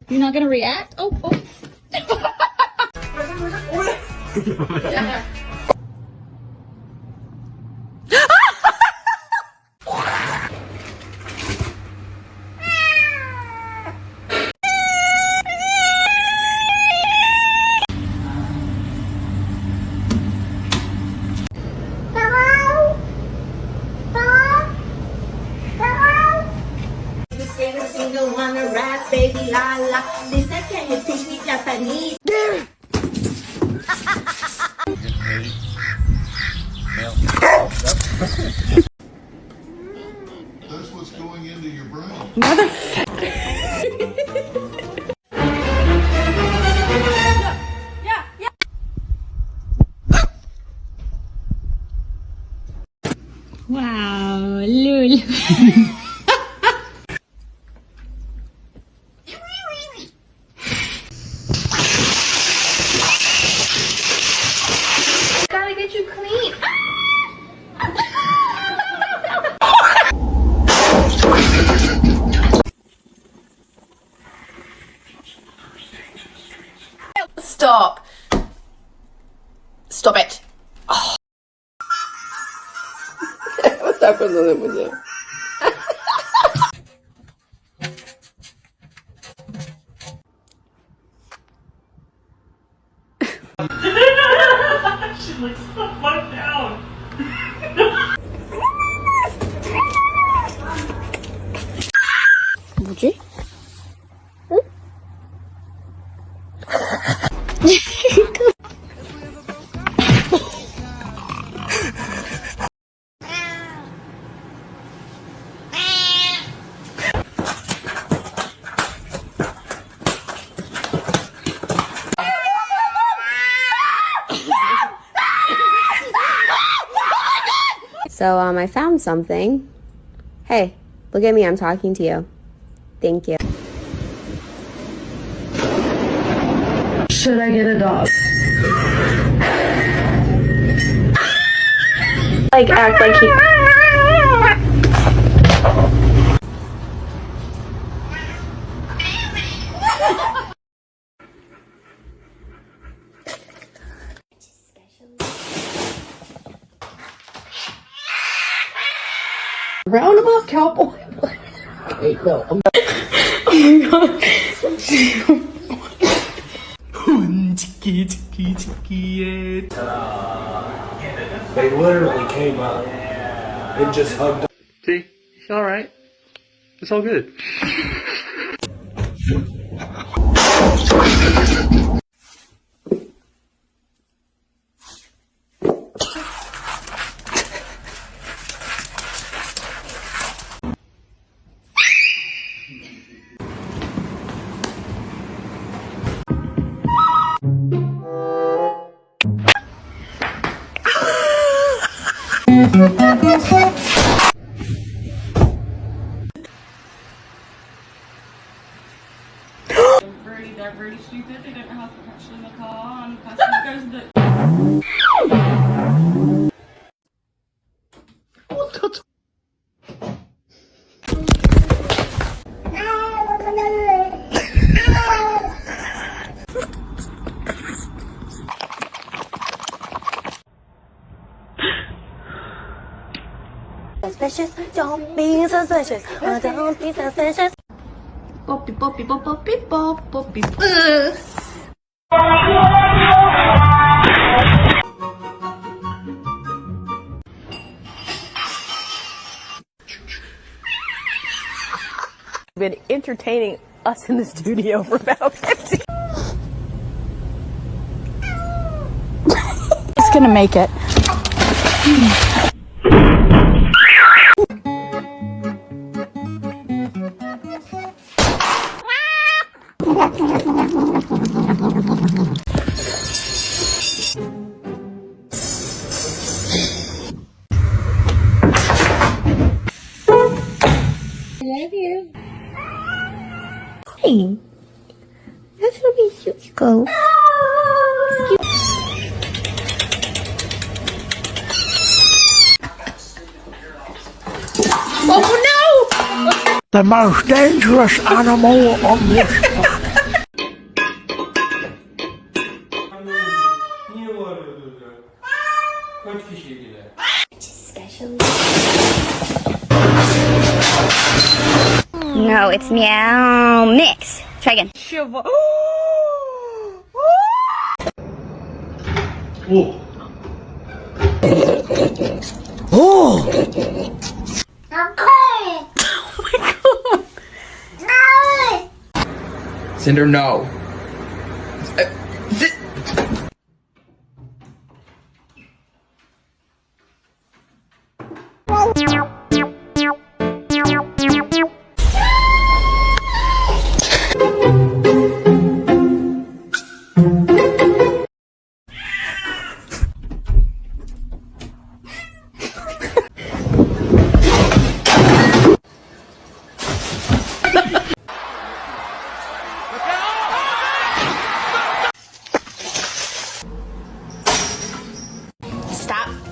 You're not gonna react? Oh. Single wanna rap, baby la la. They said, can you teach me Japanese? That's what's going into your brain. Wow, Lulu. Gotta get you clean. Stop. Stop it. Oh. Está acordando mucho. She looks the fuck down. 뭐지? So, I found something. Hey, look at me, I'm talking to you. Thank you. Should I get a dog? Like, act like he... Round him up, cowboy. Hey, no. Oh my god. They literally came up and just hugged. See? It's alright. It's all good. They're really stupid. They don't know how to put petrol in the car, and the person that goes the... Suspicious, don't be suspicious. Don't be suspicious. Poppy, poppy, pop, poppy, pop, poppy. Been entertaining us in the studio for about 50. He's gonna make it. Love you. Hey, that's gonna be cute. Go. The most dangerous animal on this planet. No, it's meow mix. Try again. Whoa. Cinder, no.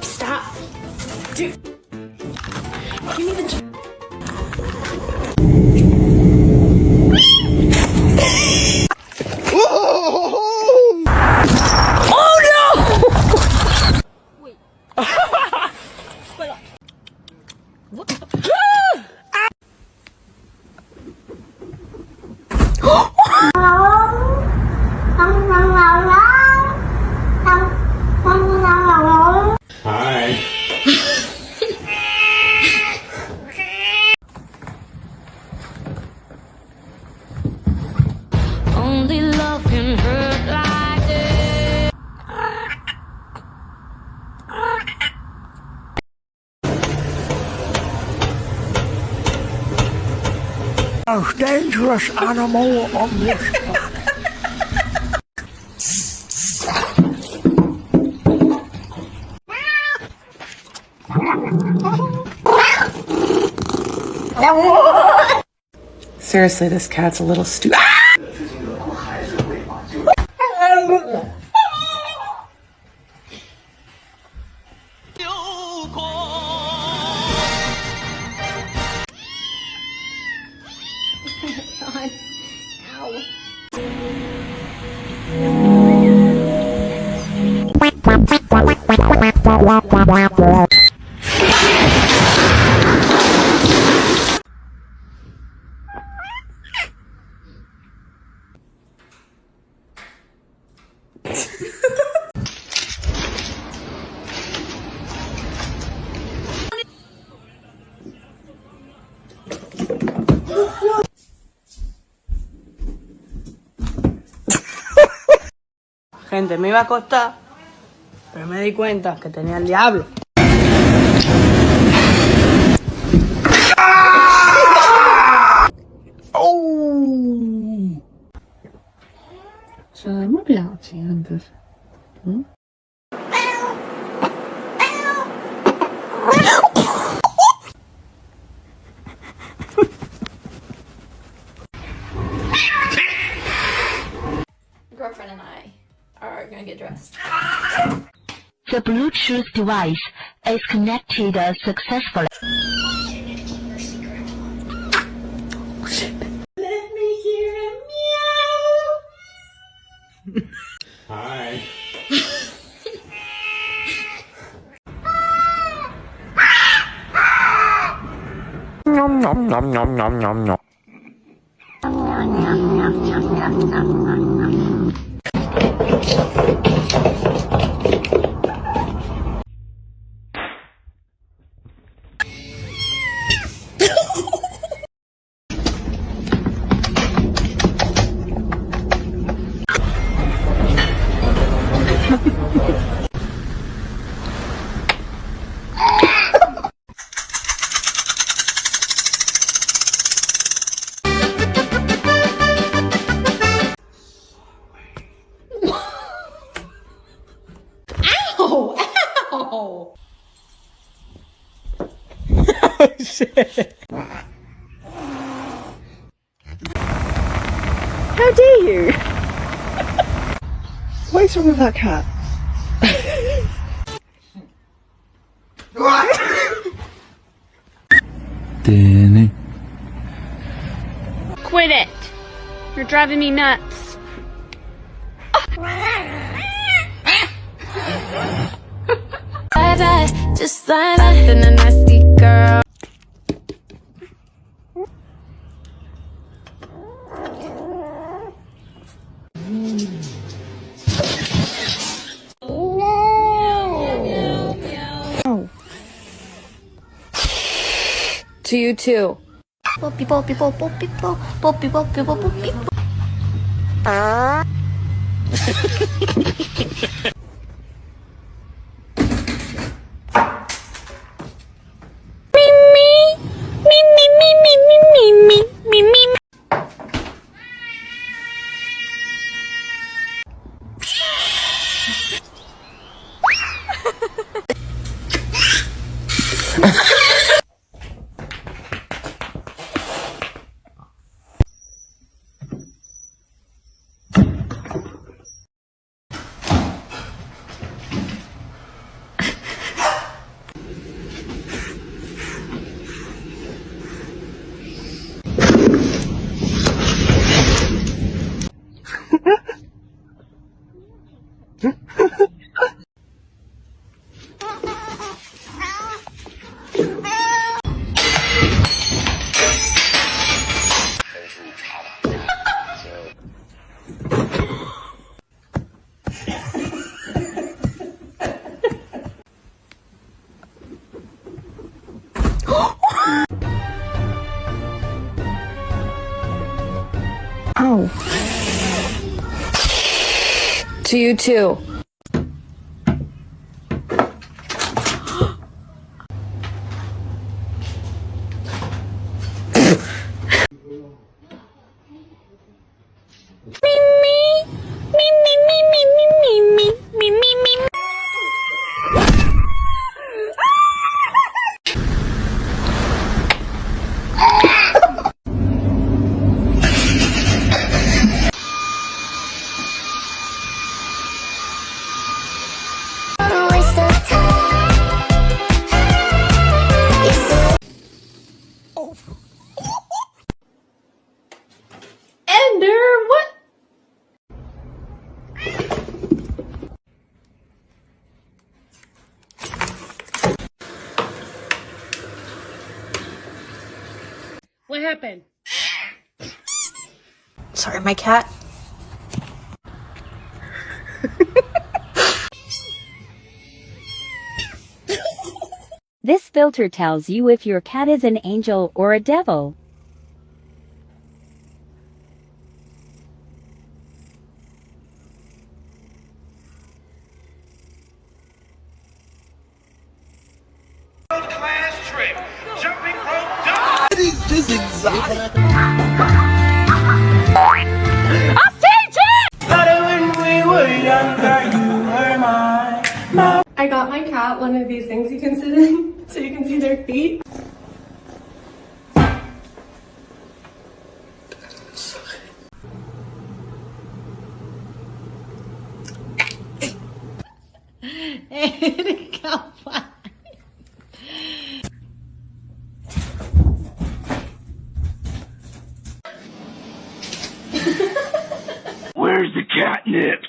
Stop. Dude. Give me the... Hi. Only love can hurt like this. Most dangerous animal on this planet. Seriously, this cat's a little stupid. Gente, me iba a acostar, pero me di cuenta que tenía el diablo. Oh! 什么表情啊？这是？嗯？ Girlfriend and I are gonna get dressed. The Bluetooth device is connected successfully. Let me hear a meow. Hi. Nom nom nom nom nom nom nom. Oh! Oh shit. How dare you? What's wrong with that cat? Danny. Quit it. You're driving me nuts. Just like that, and a nasty girl. To you too. Ow. To you too. Ender, what? What happened? Sorry, my cat. This filter tells you if your cat is an angel or a devil. Class trip. Jumping rope double. This is exotic. I got my cat one of these things you can sit in so you can see their feet. Where's the catnip?